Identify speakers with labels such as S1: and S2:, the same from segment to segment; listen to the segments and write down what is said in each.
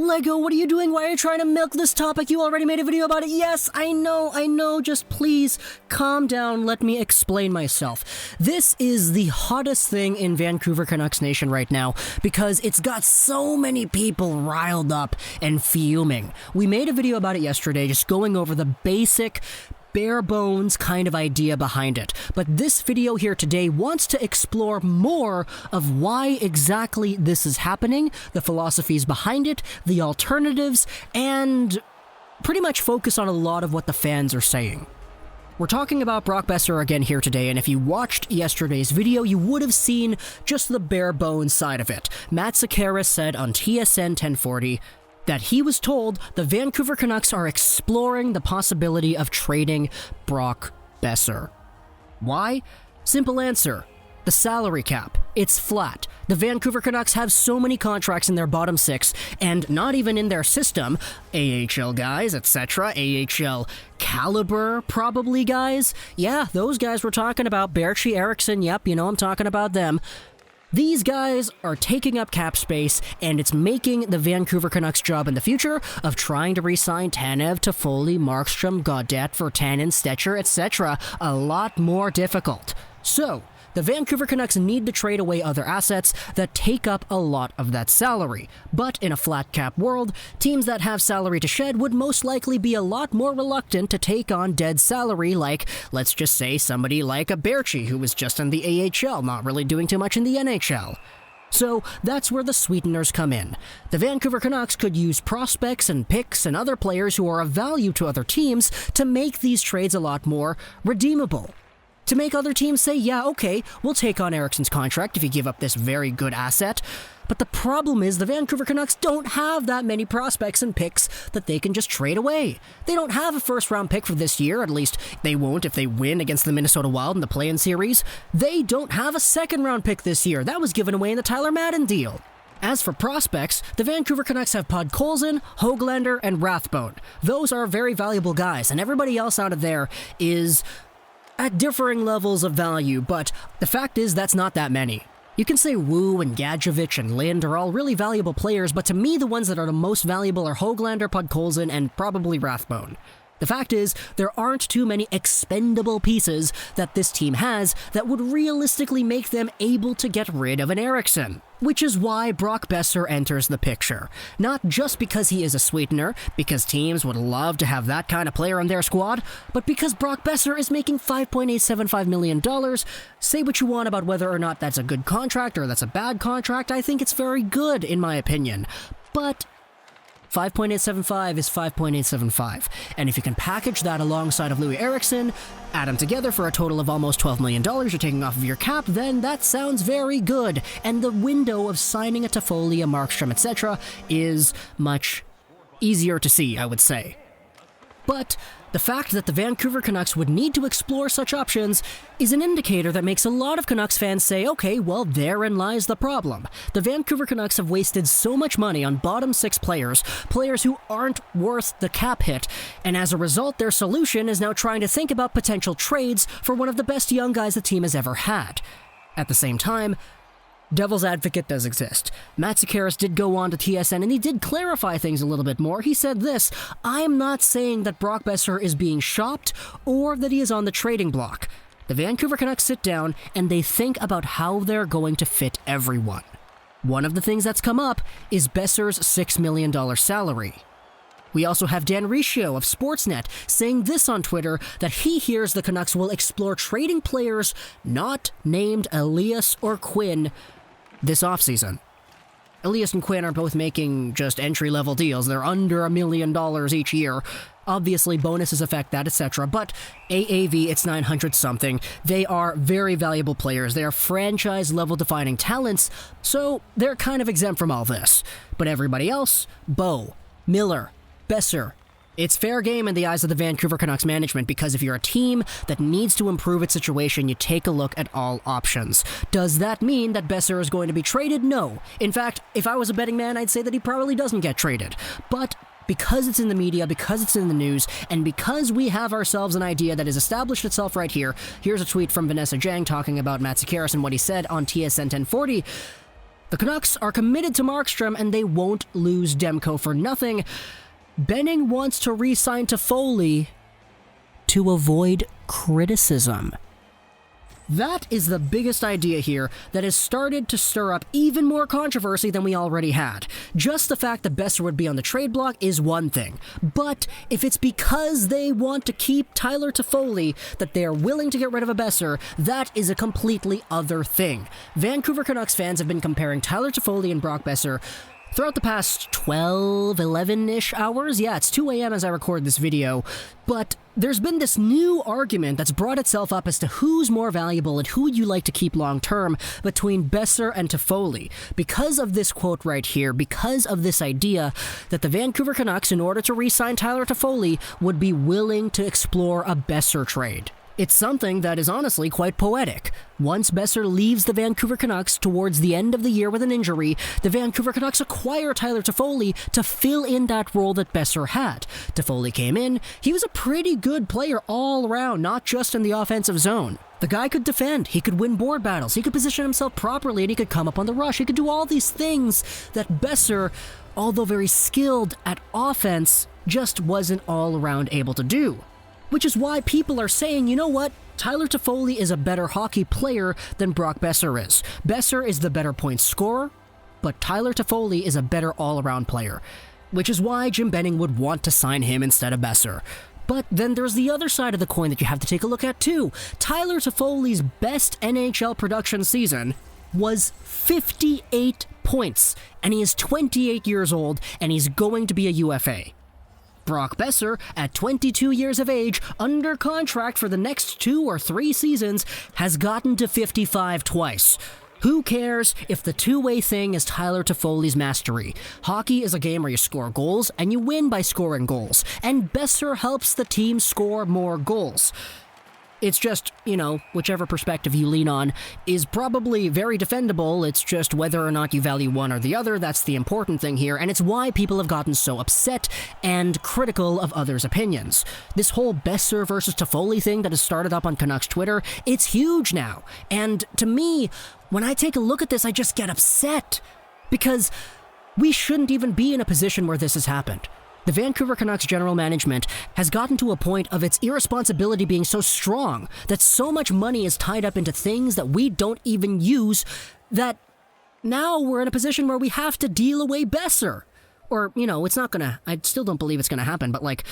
S1: Lego, what are you doing? Why are you trying to milk this topic? You already made a video about it. Yes, I know. Just please calm down. Let me explain myself. This is the hottest thing in Vancouver Canucks Nation right now because it's got so many people riled up and fuming. We made a video about it yesterday, just going over the basic bare bones kind of idea behind it. But this video here today wants to explore more of why exactly this is happening, the philosophies behind it, the alternatives, and pretty much focus on a lot of what the fans are saying. We're talking about Brock Boeser again here today, and if you watched yesterday's video, you would have seen just the bare bones side of it. Matt Sekeres said on TSN 1040 that he was told the Vancouver Canucks are exploring the possibility of trading Brock Boeser. Why? Simple answer. The salary cap. It's flat. The Vancouver Canucks have so many contracts in their bottom six, and not even in their system. AHL guys, etc. AHL caliber, probably guys. Yeah, those guys we're talking about. Baertschi, Eriksson, yep, I'm talking about them. These guys are taking up cap space, and it's making the Vancouver Canucks' job in the future of trying to re-sign Tanev, Toffoli, Markstrom, Gaudette, Virtanen, Stecher, etc. a lot more difficult. So, the Vancouver Canucks need to trade away other assets that take up a lot of that salary. But in a flat cap world, teams that have salary to shed would most likely be a lot more reluctant to take on dead salary like, let's just say, somebody like a Baertschi who was just in the AHL, not really doing too much in the NHL. So that's where the sweeteners come in. The Vancouver Canucks could use prospects and picks and other players who are of value to other teams to make these trades a lot more redeemable. To make other teams say, yeah, okay, we'll take on Eriksson's contract if you give up this very good asset. But the problem is the Vancouver Canucks don't have that many prospects and picks that they can just trade away. They don't have a first-round pick for this year, at least they won't if they win against the Minnesota Wild in the play-in series. They don't have a second-round pick this year. That was given away in the Tyler Madden deal. As for prospects, the Vancouver Canucks have Podkolzin, Höglander, and Rathbone. Those are very valuable guys, and everybody else out of there is at differing levels of value, but the fact is that's not that many. You can say Wu and Gadjevich and Lind are all really valuable players, but to me the ones that are the most valuable are Höglander, Podkolzin, and probably Rathbone. The fact is, there aren't too many expendable pieces that this team has that would realistically make them able to get rid of an Eriksson. Which is why Brock Boeser enters the picture. Not just because he is a sweetener, because teams would love to have that kind of player on their squad, but because Brock Boeser is making $5.875 million. Say what you want about whether or not that's a good contract or that's a bad contract, I think it's very good in my opinion. But 5.875 is 5.875, and if you can package that alongside of Louis Eriksson, add them together for a total of almost $12 million you're taking off of your cap, then that sounds very good, and the window of signing a Toffoli, a Markstrom, etc. is much easier to see, I would say. But the fact that the Vancouver Canucks would need to explore such options is an indicator that makes a lot of Canucks fans say, okay, well, therein lies the problem. The Vancouver Canucks have wasted so much money on bottom six players who aren't worth the cap hit, and as a result, their solution is now trying to think about potential trades for one of the best young guys the team has ever had. At the same time, devil's advocate does exist. Matt Sekeres did go on to TSN and he did clarify things a little bit more. He said this, I'm not saying that Brock Boeser is being shopped or that he is on the trading block. The Vancouver Canucks sit down and they think about how they're going to fit everyone. One of the things that's come up is Boeser's $6 million salary. We also have Dan Riccio of Sportsnet saying this on Twitter, that he hears the Canucks will explore trading players not named Elias or Quinn this offseason. Elias and Quinn are both making just entry-level deals. They're under $1 million each year. Obviously, bonuses affect that, etc. But AAV, it's 900-something. They are very valuable players. They are franchise-level defining talents, so they're kind of exempt from all this. But everybody else, Bo, Miller, Boeser, it's fair game in the eyes of the Vancouver Canucks management because if you're a team that needs to improve its situation, you take a look at all options. Does that mean that Boeser is going to be traded? No. In fact, if I was a betting man, I'd say that he probably doesn't get traded. But because it's in the media, because it's in the news, and because we have ourselves an idea that has established itself right here, here's a tweet from Vanessa Jang talking about Matt Sekeres and what he said on TSN 1040. The Canucks are committed to Markstrom and they won't lose Demko for nothing. Benning wants to re-sign Toffoli to avoid criticism. That is the biggest idea here that has started to stir up even more controversy than we already had. Just the fact that Boeser would be on the trade block is one thing, but if it's because they want to keep Tyler Toffoli that they are willing to get rid of a Boeser, that is a completely other thing. Vancouver Canucks fans have been comparing Tyler Toffoli and Brock Boeser throughout the past 11-ish hours. Yeah, it's 2 a.m. as I record this video, but there's been this new argument that's brought itself up as to who's more valuable and who you like to keep long-term between Boeser and Toffoli. Because of this quote right here, because of this idea that the Vancouver Canucks, in order to re-sign Tyler Toffoli, would be willing to explore a Boeser trade. It's something that is honestly quite poetic. Once Boeser leaves the Vancouver Canucks towards the end of the year with an injury, the Vancouver Canucks acquire Tyler Toffoli to fill in that role that Boeser had. Toffoli came in, he was a pretty good player all around, not just in the offensive zone. The guy could defend, he could win board battles, he could position himself properly, and he could come up on the rush. He could do all these things that Boeser, although very skilled at offense, just wasn't all around able to do. Which is why people are saying, you know what? Tyler Toffoli is a better hockey player than Brock Boeser is. Boeser is the better point scorer, but Tyler Toffoli is a better all-around player. Which is why Jim Benning would want to sign him instead of Boeser. But then there's the other side of the coin that you have to take a look at too. Tyler Toffoli's best NHL production season was 58 points, and he is 28 years old, and he's going to be a UFA. Brock Boeser, at 22 years of age, under contract for the next 2 or 3 seasons, has gotten to 55 twice. Who cares if the two-way thing is Tyler Toffoli's mastery? Hockey is a game where you score goals, and you win by scoring goals, and Boeser helps the team score more goals. It's just, you know, whichever perspective you lean on is probably very defendable. It's just whether or not you value one or the other, that's the important thing here, and it's why people have gotten so upset and critical of others' opinions. This whole Boeser versus Toffoli thing that has started up on Canucks Twitter, it's huge now. And to me, when I take a look at this, I just get upset. Because we shouldn't even be in a position where this has happened. The Vancouver Canucks general management has gotten to a point of its irresponsibility being so strong that so much money is tied up into things that we don't even use that now we're in a position where we have to deal away Boeser. Or, you know, it's not gonna, I still don't believe it's gonna happen, but like,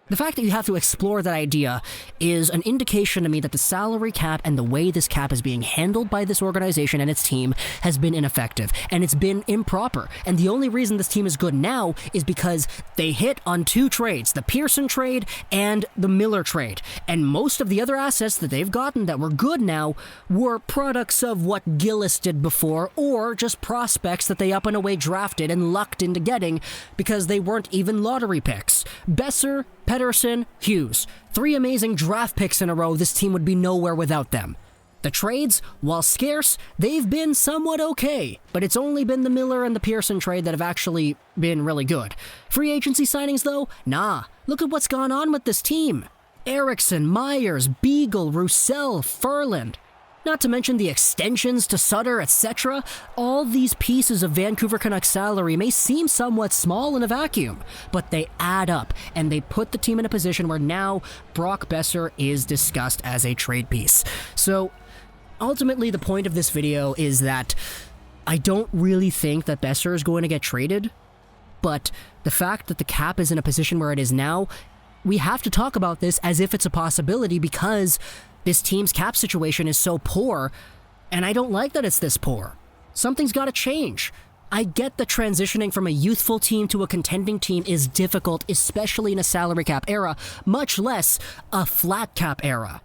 S1: the fact that you have to explore that idea is an indication to me that the salary cap and the way this cap is being handled by this organization and its team has been ineffective, and it's been improper. And the only reason this team is good now is because they hit on 2 trades, the Pearson trade and the Miller trade. And most of the other assets that they've gotten that were good now were products of what Gillis did before, or just prospects that they up and away drafted and lucked into getting because they weren't even lottery picks. Boeser, Pettersson, Hughes. 3 amazing draft picks in a row. This team would be nowhere without them. The trades, while scarce, they've been somewhat okay, but it's only been the Miller and the Pearson trade that have actually been really good. Free agency signings, though? Nah. Look at what's gone on with this team. Eriksson, Myers, Beagle, Roussel, Ferland. Not to mention the extensions to Sutter, etc. All these pieces of Vancouver Canucks salary may seem somewhat small in a vacuum, but they add up, and they put the team in a position where now Brock Boeser is discussed as a trade piece. So, ultimately, the point of this video is that I don't really think that Boeser is going to get traded, but the fact that the cap is in a position where it is now, we have to talk about this as if it's a possibility because this team's cap situation is so poor, and I don't like that it's this poor. Something's got to change. I get that transitioning from a youthful team to a contending team is difficult, especially in a salary cap era, much less a flat cap era.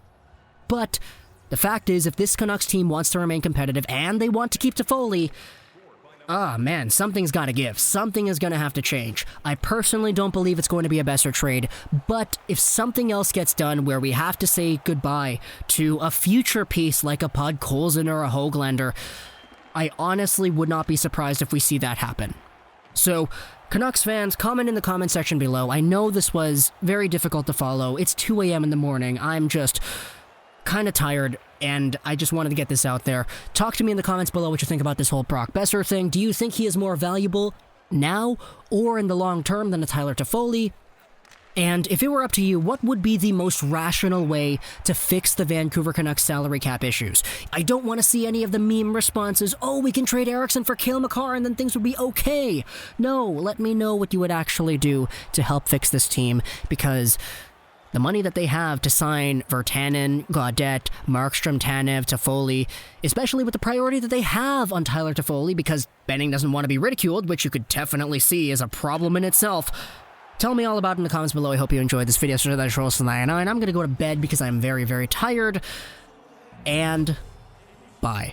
S1: But the fact is, if this Canucks team wants to remain competitive and they want to keep Toffoli, man, something's got to give. Something is going to have to change. I personally don't believe it's going to be a Boeser trade, but if something else gets done where we have to say goodbye to a future piece like a Podkolzin or a Höglander, I honestly would not be surprised if we see that happen. So, Canucks fans, comment in the comment section below. I know this was very difficult to follow. It's 2 a.m. in the morning. I'm just kind of tired. and I just wanted to get this out there. Talk to me in the comments below what you think about this whole Brock Besser thing. Do you think he is more valuable now or in the long term than a Tyler Toffoli? And if it were up to you, what would be the most rational way to fix the Vancouver Canucks salary cap issues? I don't want to see any of the meme responses, oh, we can trade Eriksson for Cale Makar and then things would be okay. No, let me know what you would actually do to help fix this team, because the money that they have to sign Virtanen, Gaudette, Markstrom, Tanev, Toffoli, especially with the priority that they have on Tyler Toffoli, because Benning doesn't want to be ridiculed, which you could definitely see is a problem in itself. Tell me all about it in the comments below. I hope you enjoyed this video. So that's Rolls9, and I'm going to go to bed because I'm very, very tired. And bye.